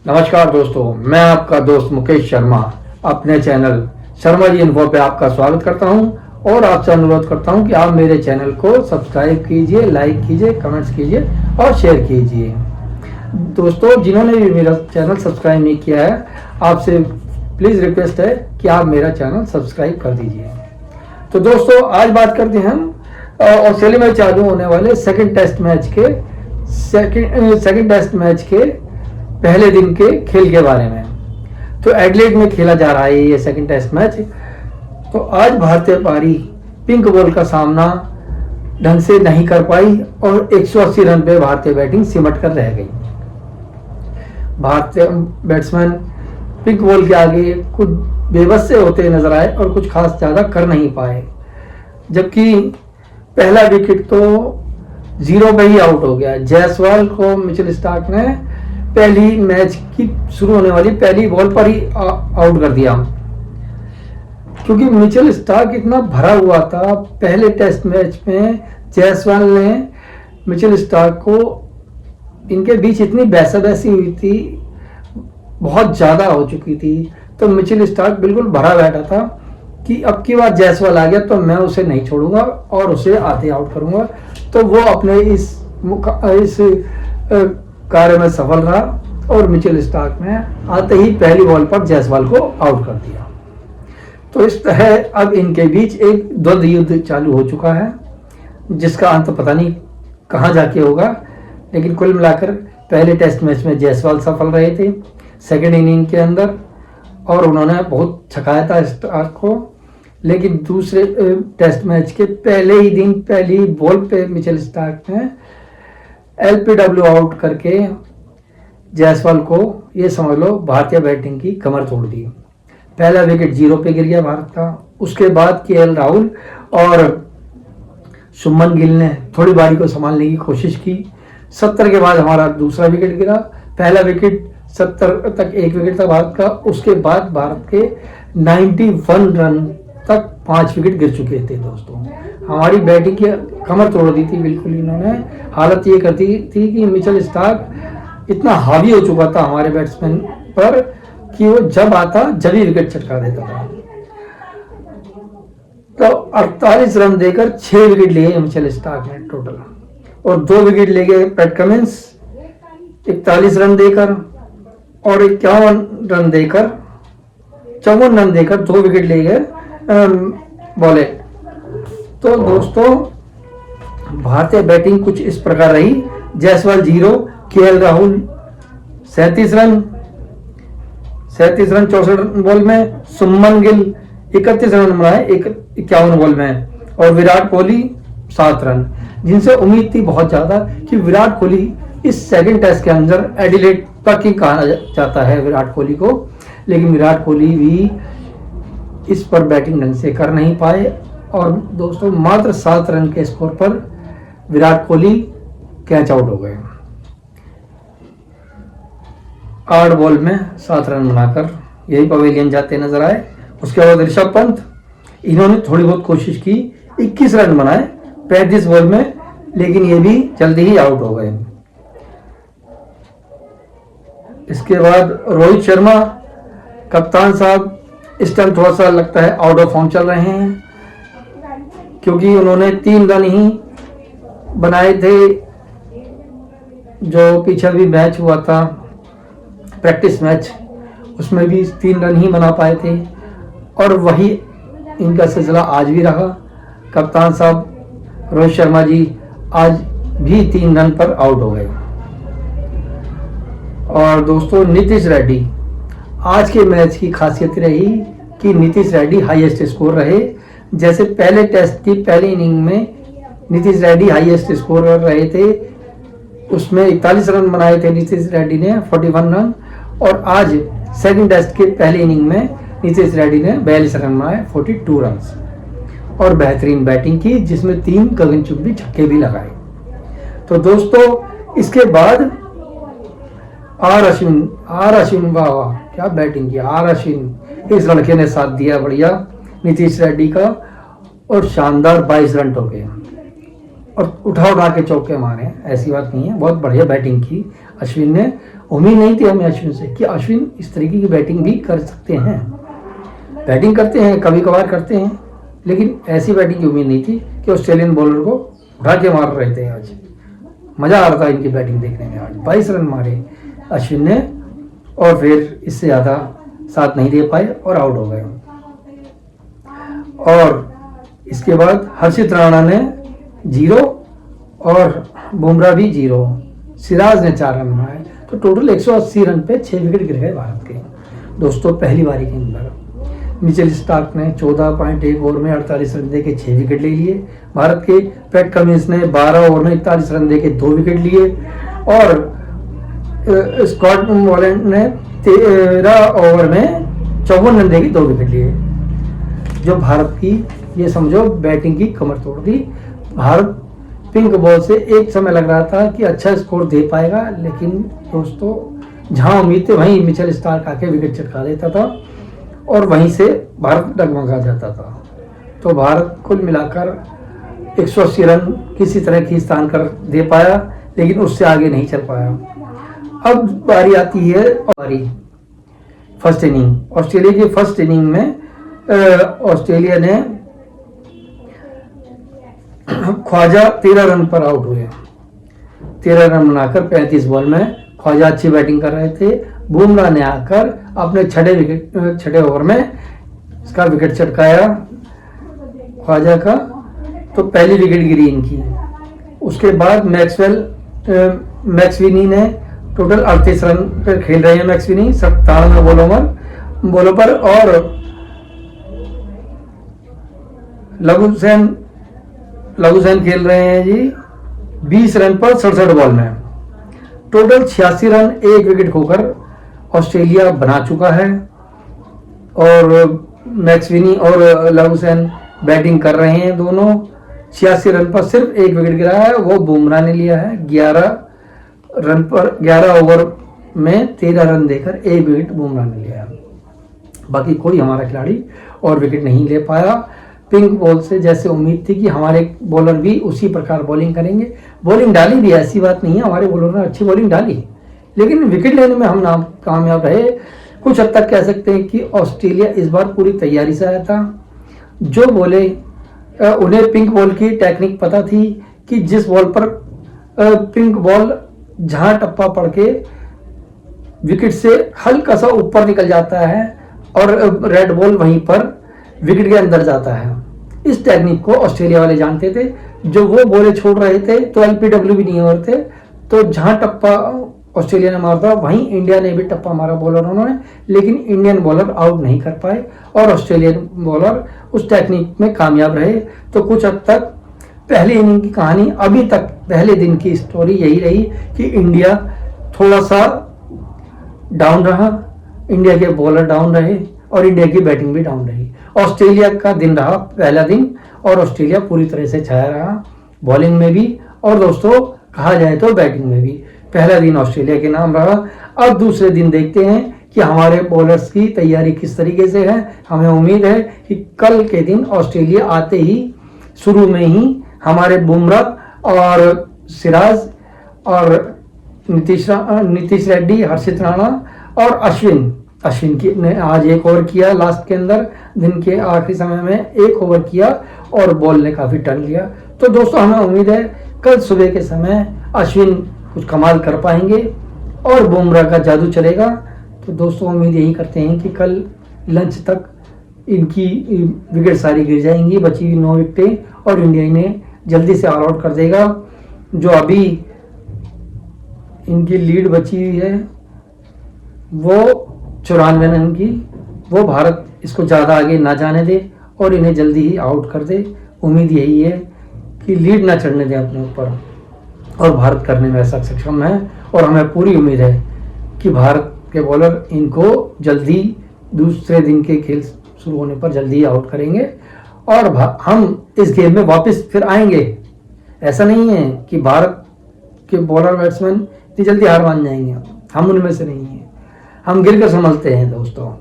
नमस्कार दोस्तों, मैं आपका दोस्त मुकेश शर्मा अपने चैनल शर्मा जी इन्फो पे आपका स्वागत करता हूं और आपसे अनुरोध करता हूं कि आप मेरे चैनल को सब्सक्राइब कीजिए, लाइक कीजिए, कमेंट्स कीजिए और शेयर कीजिए। दोस्तों, जिन्होंने भी मेरा चैनल सब्सक्राइब नहीं किया है, आपसे प्लीज़ रिक्वेस्ट है कि आप मेरा चैनल सब्सक्राइब कर दीजिए। तो दोस्तों, आज बात करते हैं हम ऑस्ट्रेलिया में चालू होने वाले सेकेंड टेस्ट मैच के पहले दिन के खेल के बारे में। तो एडिलेड में खेला जा रहा है ये सेकंड टेस्ट मैच। तो आज भारतीय पारी पिंक बॉल का सामना ढंग से नहीं कर पाई और 180 रन पे भारतीय बैटिंग सिमट कर रह गई। भारतीय बैट्समैन पिंक बॉल के आगे कुछ बेबस से होते नजर आए और कुछ खास ज्यादा कर नहीं पाए, जबकि पहला विकेट तो 0 पे ही आउट हो गया। जायसवाल को मिचेल स्टार्क ने पहली मैच की शुरू होने वाली पहली बॉल पर ही आउट कर दिया, क्योंकि मिचेल स्टार्क इतना भरा हुआ था। पहले टेस्ट मैच में जायसवाल ने मिचेल स्टार्क को, इनके बीच इतनी बहसाबहसी हुई थी, बहुत ज़्यादा हो चुकी थी, तो मिचेल स्टार्क बिल्कुल भरा बैठा था कि अब की बार जायसवाल आ गया तो मैं उसे नहीं छोड़ूंगा और उसे आते आउट करूंगा। तो वो अपने इस कार्य में सफल रहा और मिचेल स्टार्क ने आते ही पहली बॉल पर जायसवाल को आउट कर दिया। तो इस तरह अब इनके बीच एक द्वंद्व युद्ध चालू हो चुका है, जिसका अंत पता नहीं कहाँ जाके होगा। लेकिन कुल मिलाकर पहले टेस्ट मैच में जायसवाल सफल रहे थे सेकेंड इनिंग के अंदर और उन्होंने बहुत छकाया था स्टार्क को। लेकिन दूसरे टेस्ट मैच के पहले ही दिन पहली बॉल पे मिचेल स्टार्क ने LPW आउट करके जायसवाल को, ये समझ लो, भारतीय बैटिंग की कमर तोड़ दी। पहला विकेट 0 पे गिर गया भारत का। उसके बाद KL राहुल और शुभमन गिल ने थोड़ी बारी को संभालने की कोशिश की। 70 के बाद हमारा दूसरा विकेट गिरा। पहला विकेट 70 तक एक विकेट था भारत का। उसके बाद भारत के 91 रन तक 5 विकेट गिर चुके थे। दोस्तों, हमारी बैटिंग की कमर तोड़ दी थी बिल्कुल इन्होंने। हालत ये करती थी कि मिचेल स्टार्क इतना हावी हो चुका था हमारे बैट्समैन पर कि वो जब आता जब ही विकेट चटका देता था। तो 48 रन देकर 6 विकेट लिए मिचेल स्टार्क ने टोटल, और 2 विकेट ले गए पैट कमिंस 41 रन देकर और 51 रन देकर 54 रन देकर 2 विकेट ले गए बॉले। तो दोस्तों, भारतीय बैटिंग कुछ इस प्रकार रही। Jaiswal 0, KL Rahul 37 run 64 ball में, शुभमन गिल 31 रन बनाए 51 बॉल में, और विराट कोहली 7 रन, जिनसे उम्मीद थी बहुत ज्यादा कि विराट कोहली इस सेकंड टेस्ट के अंदर एडिलेड तक ही कहा जाता है विराट कोहली को। लेकिन विराट कोहली भी इस पर बैटिंग ढंग से कर नहीं पाए और दोस्तों मात्र 7 रन के स्कोर पर विराट कोहली कैच आउट हो गए। 8 बॉल में 7 रन बनाकर यही पवेलियन जाते नजर आए। उसके बाद ऋषभ पंत, इन्होंने थोड़ी बहुत कोशिश की, 21 रन बनाए 35 बॉल में, लेकिन ये भी जल्दी ही आउट हो गए। इसके बाद रोहित शर्मा, कप्तान साहब, इस टाइम थोड़ा सा लगता है आउट ऑफ फॉर्म चल रहे हैं, क्योंकि उन्होंने 3 रन ही बनाए थे। जो पीछे भी मैच हुआ था प्रैक्टिस मैच, उसमें भी 3 रन ही बना पाए थे और वही इनका सिलसिला आज भी रहा। कप्तान साहब रोहित शर्मा जी आज भी 3 रन पर आउट हो गए। और दोस्तों, नीतीश रेड्डी, आज के मैच की खासियत रही कि नीतीश रेड्डी हाईएस्ट स्कोर रहे। जैसे पहले टेस्ट की पहली इनिंग में नीतीश रेड्डी हाईएस्ट स्कोर रहे थे, उसमें 41 रन बनाए थे नीतीश रेड्डी ने 41 रन, और आज सेकंड टेस्ट के पहली इनिंग में नीतीश रेड्डी ने 42 रन बनाए 42 रन, और बेहतरीन बैटिंग की, जिसमें 3 गगनचुंबी छक्के भी लगाए। तो दोस्तों, इसके बाद आर अश्विन, वाह क्या बैटिंग की आर अश्विन, इस लड़के ने साथ दिया बढ़िया नीतीश रेड्डी का, और शानदार 22 रन ठोके और उठा के चौके मारे। ऐसी बात नहीं है, बहुत बढ़िया बैटिंग की अश्विन ने। उम्मीद नहीं थी हमें अश्विन से कि अश्विन इस तरीके की बैटिंग भी कर सकते हैं। बैटिंग करते हैं, कभी कभार करते हैं, लेकिन ऐसी बैटिंग की उम्मीद नहीं थी कि ऑस्ट्रेलियन बॉलर को उठा के मार रहे थे। आज मज़ा आ रहा था इनकी बैटिंग देखने में। आज 22 रन मारे अश्विन ने और फिर इससे ज़्यादा साथ नहीं दे पाए और आउट हो गए। और इसके बाद हर्षित राणा ने 0 और बुमराह भी 0, सिराज ने 4 रन बनाए, तो टोटल 180 रन पे 6 विकेट गिर गए भारत के। दोस्तों पहली बारी के अंदर मिचेल स्टार्क ने 14.1 ओवर में 48 रन देके 6 विकेट ले लिए भारत के। पैट कमिंस ने 12 ओवर में 41 रन देके 2 विकेट लिए और स्कॉट मॉलैंड ने 13 ओवर में 54 रन देके 2 विकेट लिए। जो भारत की ये समझो बैटिंग की कमर तोड़ दी। भारत पिंक बॉल से एक समय लग रहा था कि अच्छा स्कोर दे पाएगा, लेकिन दोस्तों जहां उम्मीद थी वहीं मिचेल स्टार्क आके विकेट चटका देता था और वहीं से भारत डगमगा जाता था। तो भारत कुल मिलाकर 180 रन किसी तरह खींचतान कर दे पाया, लेकिन उससे आगे नहीं चल पाया। अब बारी आती है फर्स्ट इनिंग। ऑस्ट्रेलिया की फर्स्ट इनिंग में ऑस्ट्रेलिया ने ख्वाजा 13 रन पर आउट हुए। 13 रन बनाकर 35 बॉल में ख्वाजा अच्छी बैटिंग कर रहे थे। बुमराह ने आकर अपने छठे ओवर में इसका विकेट चटकाया ख्वाजा का, तो पहली विकेट गिरी इनकी। उसके बाद मैक्सविनी ने टोटल 38 रन पर खेल रहे हैं। मैक्सविनी 97 बॉलों पर और लघुसेन खेल रहे हैं जी 20 रन पर 67 बॉल में। टोटल 86 रन एक विकेट खोकर ऑस्ट्रेलिया बना चुका है और मैक्सविनी और लघुसेन बैटिंग कर रहे हैं दोनों। 86 रन पर सिर्फ एक विकेट गिरा है, वो बुमराह ने लिया है। 11 ओवर में 13 रन देकर एक विकेट बुमराह ने लिया है। बाकी कोई हमारा खिलाड़ी और विकेट नहीं ले पाया। पिंक बॉल से जैसे उम्मीद थी कि हमारे बॉलर भी उसी प्रकार बॉलिंग करेंगे, बॉलिंग डाली भी, ऐसी बात नहीं है, हमारे बॉलर ने अच्छी बॉलिंग डाली, लेकिन विकेट लेने में हम कामयाब रहे। कुछ हद तक कह सकते हैं कि ऑस्ट्रेलिया इस बार पूरी तैयारी से आया था। जो बोले उन्हें पिंक बॉल की टेक्निक पता थी कि जिस बॉल पर पिंक बॉल जहां टप्पा पड़ के विकेट से हल्का सा ऊपर निकल जाता है और रेड बॉल वहीं पर विकेट के अंदर जाता है। इस टेक्निक को ऑस्ट्रेलिया वाले जानते थे। जो वो बॉलें छोड़ रहे थे तो एलपीडब्ल्यू भी नहीं हो रहे थे, तो जहां टप्पा ऑस्ट्रेलिया ने मारा वहीं इंडिया ने भी टप्पा मारा बॉलरों ने, लेकिन इंडियन बॉलर आउट नहीं कर पाए और ऑस्ट्रेलियन बॉलर उस टेक्निक में कामयाब रहे। तो कुछ हद तक पहली इनिंग की कहानी, अभी तक पहले दिन की स्टोरी यही रही कि इंडिया थोड़ा सा डाउन रहा, इंडिया के बॉलर डाउन रहे और इंडिया की बैटिंग भी डाउन रही। ऑस्ट्रेलिया का दिन रहा पहला दिन और ऑस्ट्रेलिया पूरी तरह से छाया रहा, बॉलिंग में भी और दोस्तों कहा जाए तो बैटिंग में भी। पहला दिन ऑस्ट्रेलिया के नाम रहा। अब दूसरे दिन देखते हैं कि हमारे बॉलर्स की तैयारी किस तरीके से है। हमें उम्मीद है कि कल के दिन ऑस्ट्रेलिया आते ही शुरू में ही हमारे बुमराह और सिराज और नीतीश रेड्डी, हर्षित राणा और अश्विन की ने आज एक ओवर किया। लास्ट के अंदर दिन के आखिरी समय में एक ओवर किया और बॉल ने काफी टर्न लिया। तो दोस्तों हमें उम्मीद है कल सुबह के समय अश्विन कुछ कमाल कर पाएंगे और बुमराह का जादू चलेगा। तो दोस्तों उम्मीद यही करते हैं कि कल लंच तक इनकी विकेट सारी गिर जाएंगी, बची हुई 9 विकेटें, और इंडिया इन्हें जल्दी से ऑल आउट कर देगा। जो अभी इनकी लीड बची हुई है वो 94 रन की, वो भारत इसको ज़्यादा आगे ना जाने दे और इन्हें जल्दी ही आउट कर दे। उम्मीद यही है कि लीड ना चढ़ने दें अपने ऊपर, और भारत करने में ऐसा सक्षम है और हमें पूरी उम्मीद है कि भारत के बॉलर इनको जल्दी दूसरे दिन के खेल शुरू होने पर जल्दी आउट करेंगे और हम इस गेम में वापस फिर आएंगे। ऐसा नहीं है कि भारत के बॉलर बैट्समैन इतनी जल्दी हार मान जाएंगे, हम उनमें से नहीं हैं। हम गिर कर संभलते हैं दोस्तों।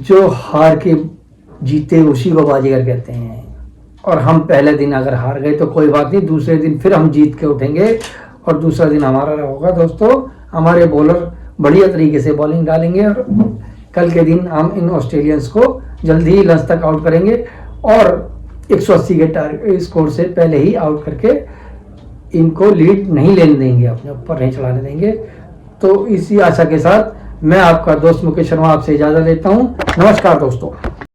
जो हार के जीते उसी को बाजीगर कहते हैं, और हम पहले दिन अगर हार गए तो कोई बात नहीं, दूसरे दिन फिर हम जीत के उठेंगे और दूसरा दिन हमारा होगा दोस्तों। हमारे बॉलर बढ़िया तरीके से बॉलिंग डालेंगे और कल के दिन हम इन ऑस्ट्रेलियंस को जल्दी ही लंच तक आउट करेंगे और 180 के टारगेट स्कोर से पहले ही आउट करके इनको लीड नहीं लेने देंगे, अपने ऊपर नहीं चलाने देंगे। तो इसी आशा के साथ मैं आपका दोस्त मुकेश शर्मा आपसे इजाज़त लेता हूँ। नमस्कार दोस्तों।